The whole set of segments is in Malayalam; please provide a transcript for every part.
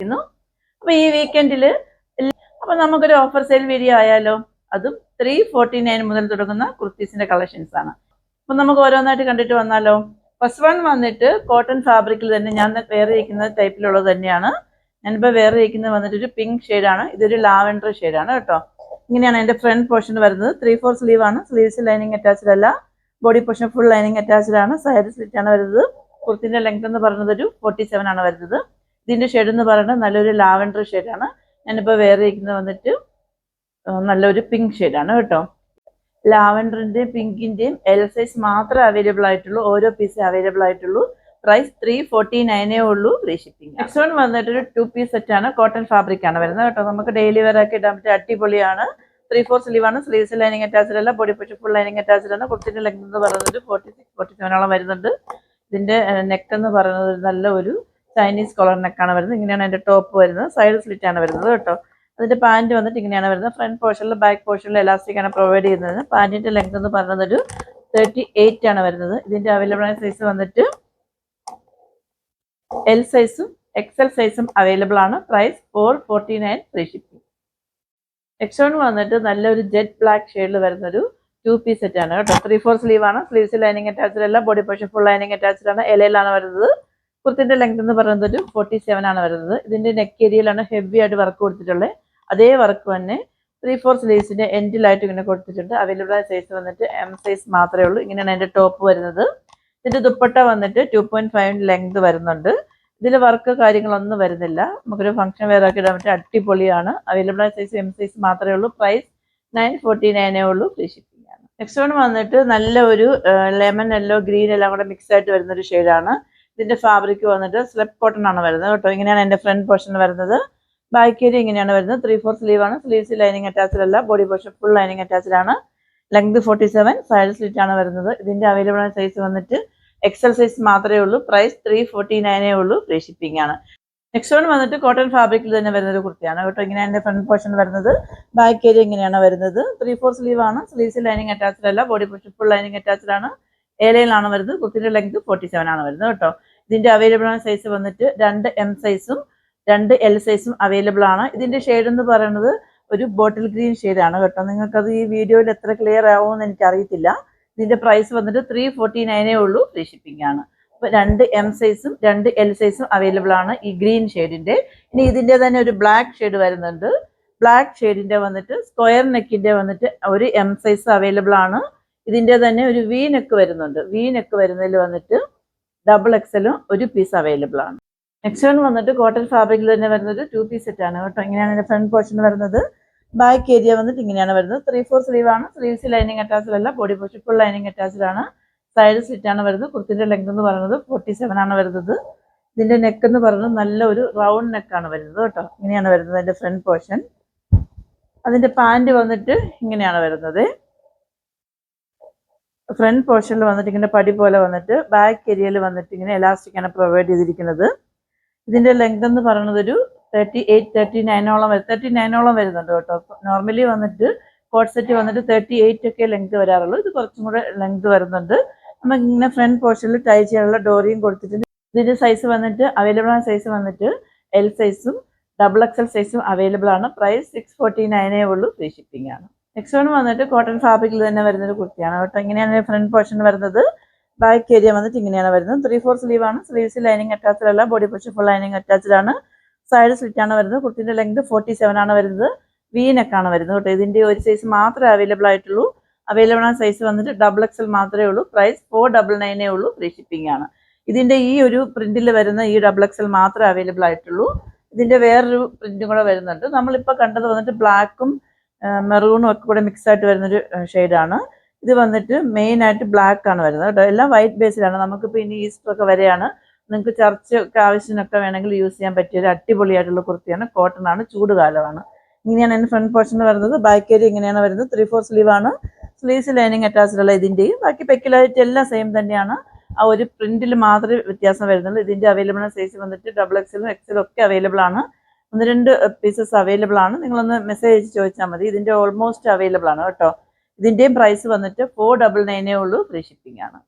അപ്പോൾ ഈ വീക്കെൻഡിൽ അപ്പോൾ നമുക്കൊരു ഓഫർ സെയിൽ വീഡിയോ ആയാലോ. അതും 349 മുതൽ തുടങ്ങുന്ന കുർത്തീസിന്റെ കളക്ഷൻസ് ആണ്. അപ്പോൾ നമുക്ക് ഓരോന്നായിട്ട് കണ്ടിട്ട് വന്നാലോ. ഫസ്റ്റ് വൺ വന്നിട്ട് കോട്ടൺ ഫാബ്രിക്കിൽ തന്നെ ഞാൻ വേറെ ഇരിക്കുന്ന ടൈപ്പിലുള്ളത് തന്നെയാണ്. ഞാനിപ്പോൾ വേറെ ഇരിക്കുന്നത് വന്നിട്ട് ഒരു പിങ്ക് ഷെയ്ഡാണ്. ഇതൊരു ലാവൻഡർ ഷെയ്ഡാണ് കേട്ടോ. ഇങ്ങനെയാണ് എൻ്റെ ഫ്രണ്ട് പോർഷൻ വരുന്നത്. 3/4 സ്ലീവ് ആണ്. സ്ലീവ്സ് ലൈനിങ് അറ്റാച്ച്ഡ് അല്ല. Body portion full lining attached ആണ്. സൈഡ് സ്ലിറ്റ് ആണ് വരുന്നത്. കുർത്തിന്റെ ലെങ്ത് എന്ന് പറയുന്നത് ഒരു 47 ആണ് വരുന്നത്. ഇതിന്റെ ഷെയ്ഡ് എന്ന് പറയുന്നത് നല്ലൊരു ലാവൻഡർ ഷെയ്ഡാണ്. ഞാനിപ്പോൾ വേറെ ഇരിക്കുന്നത് വന്നിട്ട് നല്ലൊരു പിങ്ക് ഷെയ്ഡാണ് കേട്ടോ. ലാവൻഡറിന്റെയും പിങ്കിന്റെയും എൽ സൈസ് മാത്രമേ അവൈലബിൾ ആയിട്ടുള്ളൂ. ഓരോ പീസ് അവൈലബിൾ ആയിട്ടുള്ളൂ. പ്രൈസ് 349 ഉള്ളൂ. Free shipping. നെക്സ്റ്റ് വൺ വന്നിട്ട് ഒരു 2 പീസ് സെറ്റ് ആണ്. കോട്ടൺ ഫാബ്രിക് ആണ് വരുന്നത് കേട്ടോ. നമുക്ക് ഡെയിലി വെയർ ആക്കി ഇടാൻ പറ്റിയ അടിപൊളിയാണ്. 3/4 സ്ലീവ് ആണ്. സ്ലീവ്സ് ലൈനിങ് അറ്റാച്ച്ഡ് അല്ല. Body portion full lining attached ആണ്. കുർത്തിന്റെ ലെങ്ത് എന്ന് പറയുന്നത് 46-47 വരുന്നുണ്ട്. ഇതിന്റെ നെക്ക് എന്ന് പറയുന്നത് നല്ല ഒരു ചൈനീസ് കോളർ നെക്കാണ് വരുന്നത്. ഇങ്ങനെയാണ് അതിന്റെ ടോപ്പ് വരുന്നത്. സൈഡ് സ്ലിറ്റ് ആണ് വരുന്നത് കേട്ടോ. അതിന്റെ പാന്റ് വന്നിട്ട് ഇങ്ങനെയാണ് വരുന്നത്. ഫ്രണ്ട് പോർഷനിൽ ബാക്ക് പോർഷനിൽ എലാസ്റ്റിക് ആണ് പ്രൊവൈഡ് ചെയ്യുന്നത്. പാന്റിന്റെ ലെങ്ത് എന്ന് പറയുന്നത് ഒരു 38 ആണ് വരുന്നത്. ഇതിന്റെ അവൈലബിൾ ആയ സൈസ് വന്നിട്ട് എൽ സൈസും എക്സൽ സൈസും അവൈലബിൾ ആണ്. Price 449 free shipping. Next one വന്നിട്ട് നല്ലൊരു ജെറ്റ് ബ്ലാക്ക് ഷെയ്ഡിൽ വരുന്നൊരു 2 പീസ് സെറ്റ് ആണ് കേട്ടോ. 3/4 സ്ലീവ് ആണ്. സ്ലീവ്സ് ലൈനിങ് അറ്റാച്ച്ഡ് അല്ല. Body portion full lining attached ആണ്. എലയിലാണ് വരുന്നത്. കുർത്തിന്റെ ലെങ്ത് എന്ന് പറയുന്നത് ഒരു 47 ആണ് വരുന്നത്. ഇതിന്റെ നെക്ക് ഏരിയയിലാണ് ഹെവി ആയിട്ട് വർക്ക് കൊടുത്തിട്ടുള്ളത്. അതേ വർക്ക് തന്നെ 3/4 സ്ലീവ്സിന്റെ എൻഡിലായിട്ട് ഇങ്ങനെ കൊടുത്തിട്ടുണ്ട്. അവൈലബിൾ ആയ സൈസ് വന്നിട്ട് എം സൈസ് മാത്രമേ ഉള്ളൂ. ഇങ്ങനെയാണ് അതിന്റെ ടോപ്പ് വരുന്നത്. ഇതിന്റെ ദുപ്പട്ട വന്നിട്ട് 2.5 ലെങ്ത് വരുന്നുണ്ട്. ഇതിൽ വർക്ക് കാര്യങ്ങളൊന്നും വരുന്നില്ല. നമുക്കൊരു ഫംഗ്ഷൻ വെയർ ആക്കി ഇടാൻ പറ്റിയ അടിപൊളിയാണ്. അവൈലബിൾ ആയ സൈസ് എം സൈസ് മാത്രമേ ഉള്ളൂ. പ്രൈസ് 949 ഉള്ളൂ. ഫ്രീ ഷിപ്പിംഗ് ആണ്. നെക്സ്റ്റ് വൺ വന്നിട്ട് നല്ല ഒരു ലെമൺ യെല്ലോ ഗ്രീൻ എല്ലാം കൂടെ മിക്സ് ആയിട്ട് വരുന്ന ഒരു ഷെയ്ഡാണ്. ഇതിന്റെ ഫാബ്രിക് വന്നിട്ട് സ്ലെപ്പ് കോട്ടൺ ആണ് വരുന്നത് കേട്ടോ. ഇങ്ങനെയാണ് എന്റെ ഫ്രണ്ട് പോർഷൻ വരുന്നത്. ബാക്ക് ഏരിയ ഇങ്ങനെയാണ് വരുന്നത്. 3/4 സ്ലീവ് ആണ്. സ്ലീവ്സ് ലൈനിങ് അറ്റാച്ച്ഡ് അല്ല. Body portion full lining attached ആണ്. ലെങ്ത് 47. സൈഡ് സ്ലിറ്റ് ആണ് വരുന്നത്. ഇതിന്റെ അവൈലബിൾ ആയ സൈസ് വന്നിട്ട് എക്സൽ സൈസ് മാത്രമേ ഉള്ളൂ. പ്രൈസ് 349 ഉള്ളൂ. ഫ്രീ ഷിപ്പിംഗ് ആണ്. നെക്സ്റ്റ് വൺ വന്നിട്ട് കോട്ടൺ ഫാബ്രിക്കിൽ തന്നെ വരുന്ന ഒരു കുർത്തിയാണ് കേട്ടോ. ഇങ്ങനെയാണ് എന്റെ ഫ്രണ്ട് പോർഷൻ വരുന്നത്. ബാക്ക് ഏരിയ ഇങ്ങനെയാണ് വരുന്നത്. 3/4 സ്ലീവ് ആണ്. സ്ലീവ്സ് ലൈനിങ് അറ്റാച്ച്ഡ് അല്ല. Body portion full lining attached ആണ്. ഏലയിലാണ് വരുന്നത്. കുർത്തിന്റെ ലെങ്ത് 47 ആണ് വരുന്നത് കേട്ടോ. ഇതിന്റെ അവൈലബിൾ ആയ സൈസ് വന്നിട്ട് 2 എം സൈസും 2 എൽ സൈസും അവൈലബിൾ ആണ്. ഇതിന്റെ ഷെയ്ഡ് എന്ന് പറയുന്നത് ഒരു ബോട്ടിൽ ഗ്രീൻ ഷെയ്ഡാണ് കേട്ടോ. നിങ്ങൾക്കത് ഈ വീഡിയോയിൽ എത്ര ക്ലിയർ ആവുമെന്ന് എനിക്കറിയത്തില്ല. ഇതിന്റെ പ്രൈസ് വന്നിട്ട് 349 ഉള്ളൂ. ഫ്രീ ഷിപ്പിംഗ് ആണ്. അപ്പോൾ 2 എം സൈസും 2 എൽ സൈസും അവൈലബിൾ ആണ് ഈ ഗ്രീൻ ഷെയ്ഡിന്റെ. ഇനി ഇതിന്റെ തന്നെ ഒരു ബ്ലാക്ക് ഷെയ്ഡ് വരുന്നുണ്ട്. ബ്ലാക്ക് ഷെയ്ഡിന്റെ വന്നിട്ട് സ്ക്വയർ നെക്കിന്റെ വന്നിട്ട് ഒരു എം സൈസ് അവൈലബിൾ ആണ്. ഇതിന്റെ തന്നെ ഒരു വി നെക്ക് വരുന്നുണ്ട്. വി നെക്ക് വരുന്നതിൽ വന്നിട്ട് ഡബിൾ എക്സലും ഒരു പീസ് അവൈലബിൾ ആണ്. നെക്സ്റ്റ് വൺ വന്നിട്ട് കോട്ടൺ ഫാബ്രിക്കിൽ തന്നെ വരുന്നത് 2 പീസ് സെറ്റ് ആണ് കേട്ടോ. ഇങ്ങനെയാണ് ഫ്രണ്ട് പോർഷൻ വരുന്നത്. ബാക്ക് ഏരിയ വന്നിട്ട് ഇങ്ങനെയാണ് വരുന്നത്. 3/4 സ്ലീവ് ആണ്. സ്ലീവ്സ് ലൈനിങ് അറ്റാച്ച്ഡ് അല്ല. Body portion full lining attached ആണ്. സൈഡ് സ്ലിറ്റ് ആണ് വരുന്നത്. കുർത്തിന്റെ ലെങ്ത് എന്ന് പറയുന്നത് 47 ആണ് വരുന്നത്. ഇതിന്റെ നെക്ക് എന്ന് പറയുന്നത് നല്ല ഒരു റൗണ്ട് നെക്കാണ് വരുന്നത് കേട്ടോ. ഇങ്ങനെയാണ് വരുന്നത് അതിന്റെ ഫ്രണ്ട് പോർഷൻ. അതിന്റെ പാന്റ് വന്നിട്ട് ഇങ്ങനെയാണ് വരുന്നത്. ഫ്രണ്ട് പോർഷനിൽ വന്നിട്ട് ഇങ്ങനെ പടി പോലെ വന്നിട്ട് ബാക്ക് ഏരിയയിൽ വന്നിട്ട് ഇങ്ങനെ എലാസ്റ്റിക് ആണ് പ്രൊവൈഡ് ചെയ്തിരിക്കുന്നത്. ഇതിന്റെ ലെങ്ത് എന്ന് പറയുന്നത് ഒരു 39 വരുന്നുണ്ട് കേട്ടോ. നോർമലി വന്നിട്ട് കോട്ട് സെറ്റ് വന്നിട്ട് 38 ഒക്കെ ലെങ്ത് വരാറുള്ളൂ. ഇത് കുറച്ചും കൂടെ ലെങ്ത് വരുന്നുണ്ട്. നമുക്ക് ഇങ്ങനെ ഫ്രണ്ട് പോർഷനിൽ ടൈ ചെയ്യാനുള്ള ഡോറിയും കൊടുത്തിട്ടുണ്ട്. ഇതിന്റെ സൈസ് വന്നിട്ട് അവൈലബിൾ ആയ സൈസ് വന്നിട്ട് എൽ സൈസും ഡബിൾ എക്സൽ സൈസും അവൈലബിൾ ആണ്. പ്രൈസ് 649 ഉള്ളൂ. ഫ്രീ ഷിപ്പിംഗ് ആണ്. നെക്സ്റ്റ് വൺ വന്നിട്ട് കോട്ടൺ ഫാബ്രിക്കിൽ തന്നെ വരുന്നൊരു കുർത്തിയാണ് കേട്ടോ. ഇങ്ങനെയാണ് ഫ്രണ്ട് പോർഷൻ വരുന്നത്. ബാക്ക് ഏരിയ വന്നിട്ട് ഇങ്ങനെയാണ് വരുന്നത്. 3/4 സ്ലീവ് ആണ്. സ്ലീവ്സ് ലൈനിങ് അറ്റാച്ച്ഡ് അല്ല. Body portion full lining attached ആണ്. സൈഡ് സ്ലിറ്റ് ആണ് വരുന്നത്. കുർത്തിന്റെ ലെങ്ത് 47 ആണ് വരുന്നത്. വി നെക്കാണ് വരുന്നത് കേട്ടോ. ഇതിന്റെ ഒരു സൈസ് മാത്രമേ അവൈലബിൾ ആയിട്ടുള്ളൂ. അവൈലബിൾ ആയ സൈസ് വന്നിട്ട് ഡബിൾ എക്സൽ മാത്രമേ ഉള്ളൂ. പ്രൈസ് 499 ഉള്ളൂ. ഫ്രീ ഷിപ്പിംഗ് ആണ്. ഇതിന്റെ ഈ ഒരു പ്രിന്റിൽ വരുന്ന ഈ ഡബിൾ എക്സൽ മാത്രമേ അവൈലബിൾ ആയിട്ടുള്ളൂ. ഇതിന്റെ വേറൊരു പ്രിന്റും കൂടെ വരുന്നുണ്ട്. നമ്മളിപ്പോൾ കണ്ടത് വന്നിട്ട് ബ്ലാക്കും മെറൂണും ഒക്കെ കൂടെ മിക്സ് ആയിട്ട് വരുന്നൊരു ഷെയ്ഡാണ്. ഇത് വന്നിട്ട് മെയിൻ ആയിട്ട് ബ്ലാക്ക് ആണ് വരുന്നത് കേട്ടോ. എല്ലാം വൈറ്റ് ബേസിലാണ്. നമുക്കിപ്പോൾ ഇനി ഈസ്റ്റർ ഒക്കെ വരെയാണ്. നിങ്ങൾക്ക് ചർച്ചയൊക്കെ ആവശ്യത്തിനൊക്കെ വേണമെങ്കിൽ യൂസ് ചെയ്യാൻ പറ്റിയ ഒരു അടിപൊളിയായിട്ടുള്ള കുർത്തിയാണ്. കോട്ടൺ ആണ്. ചൂട് കാലമാണ്. ഇങ്ങനെയാണ് എൻ്റെ ഫ്രണ്ട് പോർഷൻ വരുന്നത്. ബാക്ക് ഏരിയ ഇങ്ങനെയാണ് വരുന്നത്. 3/4 സ്ലീവ് ആണ്. സ്ലീവ്സ് ലൈനിങ് അറ്റാച്ച്ഡ് അല്ല ഇതിന്റെയും. ബാക്കി പെക്കിലായിട്ട് എല്ലാം സെയിം തന്നെയാണ്. ആ ഒരു പ്രിന്റിൽ മാത്രമേ വ്യത്യാസം വരുന്നുള്ളൂ. ഇതിന്റെ അവൈലബിൾ സൈസ് വന്നിട്ട് ഡബിൾ എക്സലും എക്സലും ഒക്കെ അവൈലബിൾ ആണ്. 1-2 പീസസ് അവൈലബിൾ ആണ്. നിങ്ങളൊന്ന് മെസ്സേജ് അയച്ച് ചോദിച്ചാൽ മതി. ഇതിന്റെ ഓൾമോസ്റ്റ് അവൈലബിൾ ആണ് കേട്ടോ. ഇതിന്റെയും പ്രൈസ് വന്നിട്ട് 499 ഉള്ളൂ. ഫ്രീ ഷിപ്പിംഗ് ആണ്.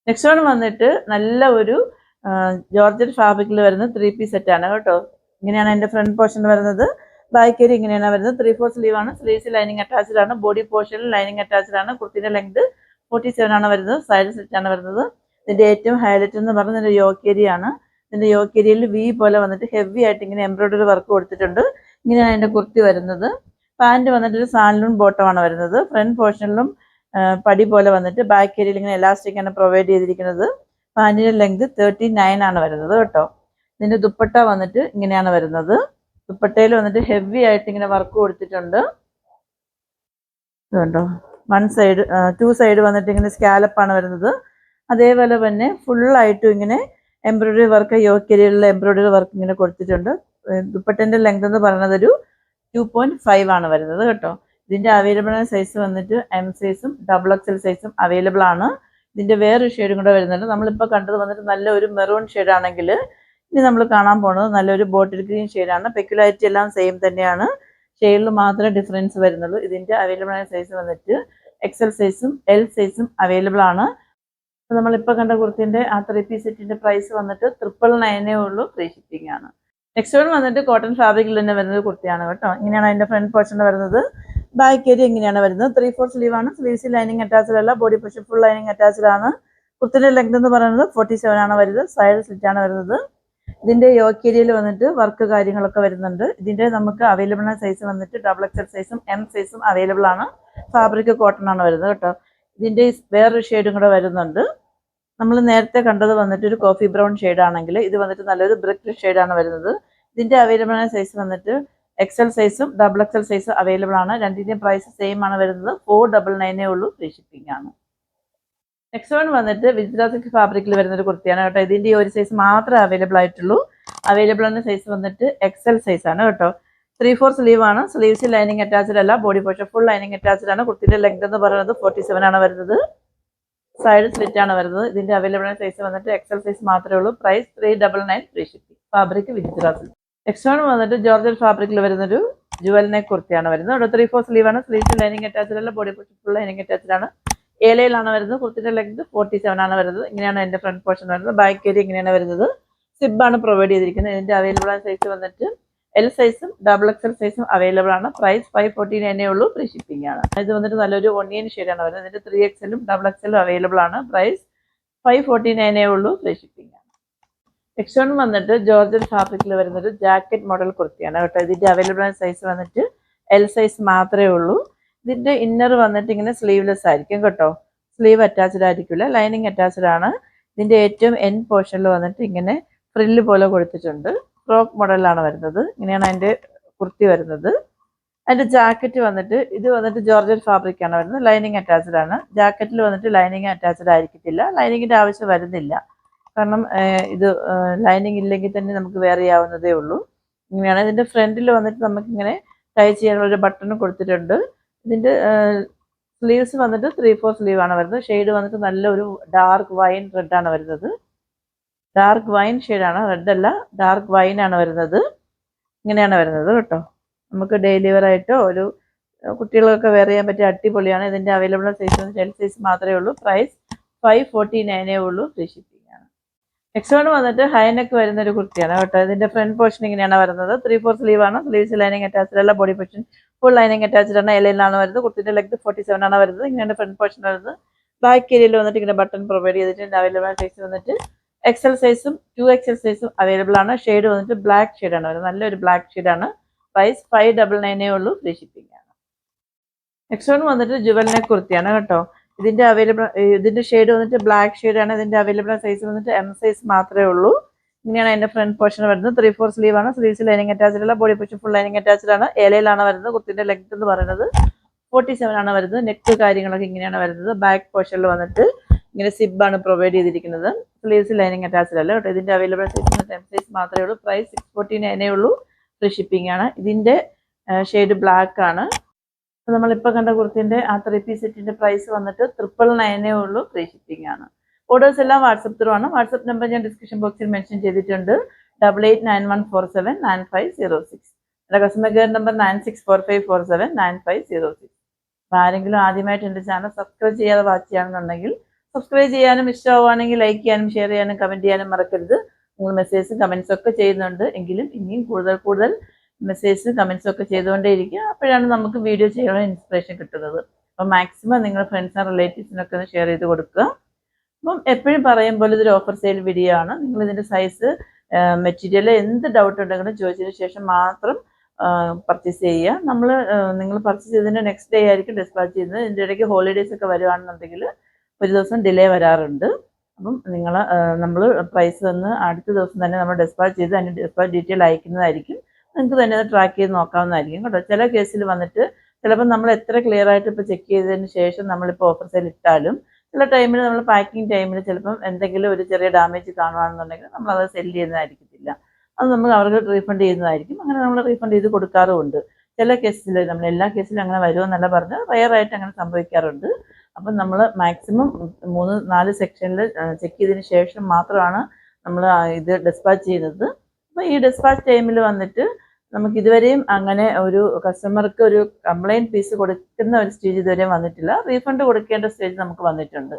നെക്സ്റ്റ് വൺ വന്നിട്ട് നല്ല ഒരു ജോർജറ്റ് ഫാബ്രിക്കിൽ വരുന്ന 3-piece സെറ്റാണ് കേട്ടോ. ഇങ്ങനെയാണ് എൻ്റെ ഫ്രണ്ട് പോർഷൻ വരുന്നത്. ബാക്ക് ഏരിയ ഇങ്ങനെയാണ് വരുന്നത്. 3/4 സ്ലീവ് ആണ്. സ്ലീവ്സ് ലൈനിങ് അറ്റാച്ച്ഡ് ആണ്. ബോഡി പോർഷനിൽ ലൈനിങ് അറ്റാച്ച്ഡ് ആണ്. കുർത്തിന്റെ ലെങ്ത് 47 ആണ് വരുന്നത്. സൈഡ് സ്ലിറ്റ് ആണ് വരുന്നത്. ഇതിന്റെ ഏറ്റവും ഹൈലൈറ്റ് എന്ന് പറയുന്നത് ഇതിന്റെ യോക്ക് ഏരിയ ആണ്. ഇതിന്റെ യോക്ക് ഏരിയയിൽ വി പോലെ വന്നിട്ട് ഹെവി ആയിട്ട് ഇങ്ങനെ എംബ്രോയിഡറി വർക്ക് കൊടുത്തിട്ടുണ്ട്. ഇങ്ങനെയാണ് അതിന്റെ കുർത്തി വരുന്നത്. പാന്റ് വന്നിട്ട് ഒരു സാൻലൂൺ ബോട്ടം ആണ് വരുന്നത്. ഫ്രണ്ട് പോർഷനിലും പടി പോലെ വന്നിട്ട് ബാക്ക് ഏരിയയിൽ ഇങ്ങനെ എലാസ്റ്റിക് ആണ് പ്രൊവൈഡ് ചെയ്തിരിക്കുന്നത്. പാന്റിന്റെ ലെങ്ത് 39 ആണ് വരുന്നത് കേട്ടോ. ഇതിന്റെ ദുപ്പട്ട വന്നിട്ട് ഇങ്ങനെയാണ് വരുന്നത്. ദുപ്പട്ടയിൽ വന്നിട്ട് ഹെവി ആയിട്ട് ഇങ്ങനെ വർക്ക് കൊടുത്തിട്ടുണ്ട്. ഇതുണ്ടോ, 2 സൈഡ് വന്നിട്ട് ഇങ്ങനെ സ്കാലപ്പ് ആണ് വരുന്നത്. അതേപോലെ തന്നെ ഫുള്ളായിട്ടും ഇങ്ങനെ എംബ്രോയിഡറി വർക്ക്, യോക്ക് ഏരിയയിലുള്ള എംബ്രോയിഡറി വർക്ക് ഇങ്ങനെ കൊടുത്തിട്ടുണ്ട്. ദുപ്പട്ടന്റെ ലെങ്ത് എന്ന് പറയുന്നത് ഒരു 2.5 ആണ് വരുന്നത് കേട്ടോ. ഇതിന്റെ അവൈലബിൾ ആയ സൈസ് വന്നിട്ട് എം സൈസും XXL സൈസും അവൈലബിൾ ആണ്. ഇതിന്റെ വേറൊരു ഷെയ്ഡും കൂടെ വരുന്നുണ്ട്. നമ്മളിപ്പോൾ കണ്ടത് വന്നിട്ട് നല്ലൊരു മെറൂൺ ഷെയ്ഡ് ആണെങ്കിൽ ഇനി നമ്മൾ കാണാൻ പോകുന്നത് നല്ലൊരു ബോട്ടിൽ ഗ്രീൻ ഷെയ്ഡാണ്. പെക്യുലാരിറ്റി എല്ലാം സെയിം തന്നെയാണ്. ഷെയ്ഡിൽ മാത്രമേ ഡിഫറൻസ് വരുന്നുള്ളൂ. ഇതിന്റെ അവൈലബിൾ ആയ സൈസ് വന്നിട്ട് XL സൈസും L സൈസും അവൈലബിൾ ആണ്. നമ്മളിപ്പോൾ കണ്ട കുർത്തിന്റെ ആ 3-piece സെറ്റിന്റെ പ്രൈസ് വന്നിട്ട് 999 ഉള്ളൂ. ഫ്രീ ഷിപ്പിംഗ് ആണ്. നെക്സ്റ്റ് വൺ വന്നിട്ട് കോട്ടൺ ഫാബ്രിക്കിൽ തന്നെ വരുന്നത് കുർത്തിയാണ് കേട്ടോ. ഇങ്ങനെയാണ് അതിന്റെ ഫ്രണ്ട് പോർഷൻ വരുന്നത്. ബാക്ക് ഏരിയ ഇങ്ങനെയാണ് വരുന്നത്. 3/4 സ്ലീവ് ആണ്. സ്ലീവ്സ് ലൈനിങ് അറ്റാച്ച്ഡ് അല്ല. Body portion full lining attached ആണ്. കുർത്തിന്റെ ലെങ്ത് എന്ന് പറയുന്നത് 47 ആണ് വരുന്നത്. സൈഡ് സ്ലിറ്റ് ആണ് വരുന്നത്. ഇതിന്റെ യോക്ക് ഏരിയയിൽ വന്നിട്ട് വർക്ക് കാര്യങ്ങളൊക്കെ വരുന്നുണ്ട്. ഇതിന്റെ നമുക്ക് അവൈലബിൾ ആയ സൈസ് വന്നിട്ട് XXL സൈസും M സൈസും അവൈലബിൾ ആണ്. ഫാബ്രിക് കോട്ടൺ ആണ് വരുന്നത് കേട്ടോ. ഇതിന്റെ വേറൊരു ഷെയ്ഡും കൂടെ വരുന്നുണ്ട്. നമ്മൾ നേരത്തെ കണ്ടത് വന്നിട്ട് ഒരു കോഫി ബ്രൗൺ ഷെയ്ഡ് ആണെങ്കിൽ ഇത് വന്നിട്ട് നല്ലൊരു ബ്രിക്ക് ഷെയ്ഡാണ് വരുന്നത്. ഇതിന്റെ അവൈലബിൾ ആയ സൈസ് വന്നിട്ട് XL സൈസും XXL സൈസും അവൈലബിൾ ആണ്. രണ്ടിന്റെയും പ്രൈസ് സെയിം ആണ് വരുന്നത്. 499 ഉള്ളൂ. ഫ്രീ ഷിപ്പിംഗ് ആണ്. നെക്സ്റ്റ് വൺ വന്നിട്ട് വിജിത്ര സിൽക്ക് ഫാബ്രിക്കിൽ വരുന്ന ഒരു കുർത്തിയാണ് കേട്ടോ. ഇതിന്റെ ഒരു സൈസ് മാത്രമേ അവൈലബിൾ ആയിട്ടുള്ളൂ. അവൈലബിൾ ആയ സൈസ് വന്നിട്ട് XL സൈസ് ആണ് കേട്ടോ. 3/4 സ്ലീവ് ആണ്. സ്ലീവ്സ് ലൈനിങ് അറ്റാച്ച്ഡ് അല്ല. Body portion full lining attached ആണ്. കുർത്തിന്റെ ലെങ്ത് എന്ന് പറയുന്നത് 47 ആണ് വരുന്നത്. സൈഡ് സ്ലിറ്റ് ആണ് വരുന്നത്. ഇതിന്റെ അവൈലബിൾ ആയ സൈസ് വന്നിട്ട് XL സൈസ് മാത്രമേ ഉള്ളൂ. Price 399 free shipping. ഫാബ്രിക് വിജിത്ര സിൽക്ക്. നെക്സ്റ്റ് വൺ വന്നിട്ട് ജോർജറ്റ് ഫാബ്രിക്കിൽ വരുന്നൊരു ജുവൽ നെക്ക് കുർത്തിയാണ് വരുന്നത്. അവിടെ 3/4 സ്ലീവ് ആണ്. സ്ലീവ്സ് ലൈനിങ് അറ്റാച്ച്ഡ് അല്ല. Body portion full lining attached ആണ്. ഏലയിലാണ് വരുന്നത്. കുർത്തിന്റെ ലെങ്ത് 47 ആണ് വരുന്നത്. ഇങ്ങനെയാണ് എന്റെ ഫ്രണ്ട് പോർഷൻ വരുന്നത്. ബാക്ക് ഏരിയ ഇങ്ങനെയാണ് വരുന്നത്. സിബ് ആണ് പ്രൊവൈഡ് ചെയ്തിരിക്കുന്നത്. ഇതിന്റെ അവൈലബിൾ ആയ സൈസ് വന്നിട്ട് L സൈസും XXL സൈസും അവൈലബിൾ ആണ്. പ്രൈസ് 549 ഉള്ളൂ. ഫ്രീ ഷിപ്പിംഗ് ആണ്. ഇത് വന്നിട്ട് നല്ലൊരു ഒണിയൻ ഷെയ്ഡാണ് വരുന്നത്. ഇതിന്റെ 3XLും XXLും അവൈലബിൾ ആണ്. പ്രൈസ് 549 ഉള്ളൂ. ഫ്രീ ഷിപ്പിംഗ് ആണ്. നെക്സ്റ്റ് വൺ വന്നിട്ട് ജോർജറ്റ് ഫാബ്രിക്കിൽ വരുന്നൊരു ജാക്കറ്റ് മോഡൽ കുർത്തിയാണ് കേട്ടോ. ഇതിന്റെ അവൈലബിൾ ആയ സൈസ് വന്നിട്ട് L സൈസ് മാത്രമേ ഉള്ളൂ. ഇതിന്റെ ഇന്നർ വന്നിട്ട് ഇങ്ങനെ സ്ലീവ്ലെസ് ആയിരിക്കും കേട്ടോ. സ്ലീവ് അറ്റാച്ച്ഡ് ആയിരിക്കില്ല. ലൈനിങ് അറ്റാച്ച്ഡ് ആണ്. ഇതിന്റെ ഏറ്റവും എൻഡ് പോർഷനിൽ വന്നിട്ട് ഇങ്ങനെ ഫ്രില്ല് പോലെ കൊടുത്തിട്ടുണ്ട്. ഫ്രോക്ക് മോഡലാണ് വരുന്നത്. ഇങ്ങനെയാണ് അതിന്റെ കുർത്തി വരുന്നത്. അതിന്റെ ജാക്കറ്റ് വന്നിട്ട് ഇത് വന്നിട്ട് ജോർജറ്റ് ഫാബ്രിക് ആണ് വരുന്നത്. ലൈനിങ് അറ്റാച്ച്ഡ് ആണ്. ജാക്കറ്റിൽ വന്നിട്ട് ലൈനിങ് അറ്റാച്ച്ഡ് ആയിരിക്കത്തില്ല. ലൈനിങ്ങിന്റെ ആവശ്യം വരുന്നില്ല. കാരണം ഇത് ലൈനിങ് ഇല്ലെങ്കിൽ തന്നെ നമുക്ക് വെയർ ചെയ്യാവുന്നതേ ഉള്ളൂ. ഇങ്ങനെയാണ്. ഇതിന്റെ ഫ്രണ്ടിൽ വന്നിട്ട് നമുക്കിങ്ങനെ ടൈ ചെയ്യാനുള്ള ഒരു ബട്ടൺ കൊടുത്തിട്ടുണ്ട്. ഇതിന്റെ സ്ലീവ്സ് വന്നിട്ട് 3/4 സ്ലീവ് ആണ് വരുന്നത്. ഷെയ്ഡ് വന്നിട്ട് നല്ലൊരു ഡാർക്ക് വൈൻ റെഡ് ആണ് വരുന്നത്. ഡാർക്ക് വൈൻ ഷെയ്ഡാണ്, റെഡ് അല്ല, ഡാർക്ക് വൈൻ ആണ് വരുന്നത്. ഇങ്ങനെയാണ് വരുന്നത് കേട്ടോ. നമുക്ക് ഡെയിലി വെയർ ആയിട്ടോ ഒരു കുട്ടികൾക്കൊക്കെ വെയർ ചെയ്യാൻ പറ്റിയ അടിപൊളിയാണ്. ഇതിന്റെ അവൈലബിൾ സൈസ് L സൈസ് മാത്രമേ ഉള്ളൂ. പ്രൈസ് 549 ഉള്ളൂ. ഫ്രീ ഷിപ്പിംഗ് ആണ്. നെക്സ്റ്റ് വൺ വന്നിട്ട് ഹൈനെക്ക് വരുന്ന ഒരു കുർത്തിയാണ് കേട്ടോ. ഇതിന്റെ ഫ്രണ്ട് പോർഷൻ ഇങ്ങനെയാണ് വരുന്നത്. 3/4 സ്ലീവ് ആണ്. സ്ലീവ്സ് ലൈനിങ് അറ്റാച്ച്ഡ് അല്ല. Body portion full lining attached ആണ്. L-ലാണ് വരുന്നത്. കുർത്തിന്റെ ലെങ്ത് 47 ആണ് വരുന്നത്. ഇങ്ങനെയാണ് ഫ്രണ്ട് പോർഷൻ വരുന്നത്. ബാക്ക് ഏരിയയിൽ വന്നിട്ട് ഇങ്ങനെ ബട്ടൺ പ്രൊവൈഡ് ചെയ്തിട്ടുണ്ട്. അവൈലബിൾ സൈസ് വന്നിട്ട് XL സൈസും 2XL സൈസും അവൈലബിൾ ആണ്. ഷെയ്ഡ് വന്നിട്ട് ബ്ലാക്ക് ഷെയ്ഡാണ് വരുന്നത്. നല്ലൊരു ബ്ലാക്ക് ഷെയ്ഡാണ്. പ്രൈസ് 599 ഉള്ളൂ. ഫ്രീ ഷിപ്പിംഗ് ആണ്. നെക്സ്റ്റ് വൺ വന്നിട്ട് ജുവൽ നെക്ക് കുർത്തിയാണ് കേട്ടോ. ഇതിന്റെ ഷെയ്ഡ് വന്നിട്ട് ബ്ലാക്ക് ഷെയ്ഡാണ്. ഇതിന്റെ അവൈലബിൾ സൈസ് വന്നിട്ട് M സൈസ് മാത്രമേ ഉള്ളൂ. ഇങ്ങനെയാണ് അതിന്റെ ഫ്രണ്ട് പോർഷൻ വരുന്നത്. 3/4 സ്ലീവ് ആണ്. സ്ലീവ്സ് ലൈനിങ് അറ്റാച്ച്ഡ് അല്ല. Body portion full lining attached ആണ്. L-ലാണ് വരുന്നത്. കുർത്തിന്റെ ലെങ്ത് എന്ന് പറയുന്നത് 47 ആണ് വരുന്നത്. നെക്ക് കാര്യങ്ങളൊക്കെ ഇങ്ങനെയാണ് വരുന്നത്. ബാക്ക് പോർഷനിൽ വന്നിട്ട് ഇങ്ങനെ സിബ് ആണ് പ്രൊവൈഡ് ചെയ്തിരിക്കുന്നത്. സ്ലീവ്സ് ലൈനിങ് അറ്റാച്ച്ഡ് അല്ല കേട്ടോ. ഇതിന്റെ അവൈലബിൾ സൈസ് M സൈസ് മാത്രമേ ഉള്ളൂ. പ്രൈസ് 649 ഉള്ളൂ. ഫ്രീ ഷിപ്പിംഗ് ആണ്. ഇതിന്റെ ഷെയ്ഡ് ബ്ലാക്ക് ആണ്. നമ്മളിപ്പോൾ കണ്ട കുർത്തിന്റെ ആ 3-piece സെറ്റിന്റെ പ്രൈസ് വന്നിട്ട് 999 ഉള്ളൂ. ഫ്രീ ഷിപ്പിംഗ് ആണ്. ഓർഡേഴ്സ് എല്ലാം വാട്സപ്പ് ത്രൂ ആണ്. വാട്സപ്പ് നമ്പർ ഞാൻ ഡിസ്ക്രിപ്ഷൻ ബോക്സിൽ മെൻഷൻ ചെയ്തിട്ടുണ്ട്. 8891479506. എൻ്റെ കസ്റ്റമർ കെയർ നമ്പർ 9645479506. ആരെങ്കിലും ആദ്യമായിട്ട് എൻ്റെ ചാനൽ സബ്സ്ക്രൈബ് ചെയ്യാതെ വാച്ച് ചെയ്യുകയാണെന്നുണ്ടെങ്കിൽ സബ്സ്ക്രൈബ് ചെയ്യാനും ഇഷ്ടമാവുകയാണെങ്കിൽ ലൈക്ക് ചെയ്യാനും ഷെയർ ചെയ്യാനും കമൻറ്റ് ചെയ്യാനും മറക്കരുത്. നിങ്ങൾ മെസ്സേജും കമൻസും ഒക്കെ ചെയ്യുന്നുണ്ട് എങ്കിലും ഇനിയും കൂടുതൽ മെസ്സേജും കമൻസും ഒക്കെ ചെയ്തുകൊണ്ടേയിരിക്കുക. അപ്പോഴാണ് നമുക്ക് വീഡിയോ ചെയ്യാനുള്ള ഇൻസ്പിറേഷൻ കിട്ടുന്നത്. അപ്പോൾ മാക്സിമം നിങ്ങൾ ഫ്രണ്ട്സ് ആൻഡ് റിലേറ്റീവ്സിനൊക്കെ ഒന്ന് ഷെയർ ചെയ്ത് കൊടുക്കുക. അപ്പം എപ്പോഴും പറയും പോലെ ഇതൊരു ഓഫർ സെയിൽ വീഡിയോ ആണ്. നിങ്ങൾ ഇതിൻ്റെ സൈസ് മെറ്റീരിയൽ എന്ത് ഡൗട്ട് ഉണ്ടെങ്കിലും ചോദിച്ചതിന് ശേഷം മാത്രം പർച്ചേസ് ചെയ്യുക. നിങ്ങൾ പർച്ചേസ് ചെയ്തതിൻ്റെ നെക്സ്റ്റ് ഡേ ആയിരിക്കും ഡിസ്പാച്ച് ചെയ്യുന്നത്. ഇതിൻ്റെ ഇടയ്ക്ക് ഹോളിഡേയ്സ് ഒക്കെ വരുവാണെന്നുണ്ടെങ്കിൽ ഒരു ദിവസം ഡിലേ വരാറുണ്ട്. അപ്പം നമ്മൾ പ്രൈസ് വന്ന് അടുത്ത ദിവസം തന്നെ നമ്മൾ ഡിസ്പാച്ച് ചെയ്ത് അതിൻ്റെ ഡിസ്പാച്ച് ഡീറ്റെയിൽ അയക്കുന്നതായിരിക്കും. നിങ്ങൾക്ക് തന്നെ അത് ട്രാക്ക് ചെയ്ത് നോക്കാവുന്നതായിരിക്കും കേട്ടോ. ചില കേസിൽ വന്നിട്ട് ചിലപ്പോൾ നമ്മൾ എത്ര ക്ലിയർ ആയിട്ട് ഇപ്പോൾ ചെക്ക് ചെയ്തതിന് ശേഷം നമ്മളിപ്പോൾ ഓഫർ സെയിൽ ഇട്ടാലും ചില ടൈമിൽ നമ്മൾ പാക്കിംഗ് ടൈമിൽ ചിലപ്പം എന്തെങ്കിലും ഒരു ചെറിയ ഡാമേജ് കാണുകയാണെന്നുണ്ടെങ്കിൽ നമ്മളത് സെല് ചെയ്യുന്നതായിരിക്കത്തില്ല. അത് നമ്മൾ അവർക്ക് റീഫണ്ട് ചെയ്യുന്നതായിരിക്കും. അങ്ങനെ നമ്മൾ റീഫണ്ട് ചെയ്ത് കൊടുക്കാറുമുണ്ട്. ചില കേസിൽ നമ്മൾ എല്ലാ കേസിലും അങ്ങനെ വരുമെന്നല്ല പറഞ്ഞ് റയറായിട്ട് അങ്ങനെ സംഭവിക്കാറുണ്ട്. അപ്പം നമ്മൾ മാക്സിമം 3-4 സെക്ഷനിൽ ചെക്ക് ചെയ്തതിന് ശേഷം മാത്രമാണ് നമ്മൾ ഇത് ഡിസ്പാച്ച് ചെയ്യുന്നത്. അപ്പോൾ ഈ ഡിസ്പാച്ച് ടൈമിൽ വന്നിട്ട് നമുക്ക് ഇതുവരെയും അങ്ങനെ ഒരു കസ്റ്റമർക്ക് ഒരു കംപ്ലൈൻറ്റ് പീസ് കൊടുക്കുന്ന ഒരു സ്റ്റേജ് ഇതുവരെയും വന്നിട്ടില്ല. റീഫണ്ട് കൊടുക്കേണ്ട സ്റ്റേജ് നമുക്ക് വന്നിട്ടുണ്ട്.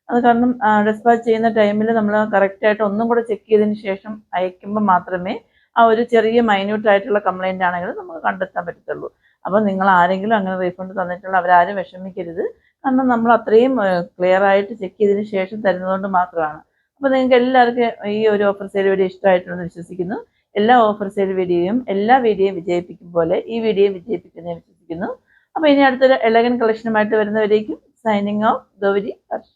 അത് കാരണം ഡിസ്പാച്ച് ചെയ്യുന്ന ടൈമിൽ നമ്മൾ കറക്റ്റായിട്ട് ഒന്നും കൂടെ ചെക്ക് ചെയ്തതിന് ശേഷം അയക്കുമ്പോൾ മാത്രമേ ആ ഒരു ചെറിയ മൈന്യൂട്ടായിട്ടുള്ള കംപ്ലൈൻ്റ് ആണെങ്കിലും നമുക്ക് കണ്ടെത്താൻ പറ്റത്തുള്ളൂ. അപ്പോൾ നിങ്ങൾ ആരെങ്കിലും അങ്ങനെ റീഫണ്ട് തന്നിട്ടുള്ള അവരാരും വിഷമിക്കരുത്. കാരണം നമ്മൾ അത്രയും ക്ലിയർ ആയിട്ട് ചെക്ക് ചെയ്തതിന് ശേഷം തരുന്നതുകൊണ്ട് മാത്രമാണ്. അപ്പോൾ നിങ്ങൾക്ക് എല്ലാവർക്കും ഈ ഒരു ഓഫർ സെയിൽ വീഡിയോ ഇഷ്ടമായിട്ടുണ്ടെന്ന് വിശ്വസിക്കുന്നു. എല്ലാ ഓഫർ സെയിൽ വീഡിയോയും എല്ലാ വീഡിയോയും വിജയിപ്പിക്കും പോലെ ഈ വീഡിയോയും വിജയിപ്പിക്കുന്നതിന് വിശ്വസിക്കുന്നു. അപ്പോൾ ഇനി അടുത്തൊരു എലഗൻ കളക്ഷനുമായിട്ട് വരുന്നവരേക്കും സൈനിങ് ഓഫ് ഗൗരി ഹർഷ്.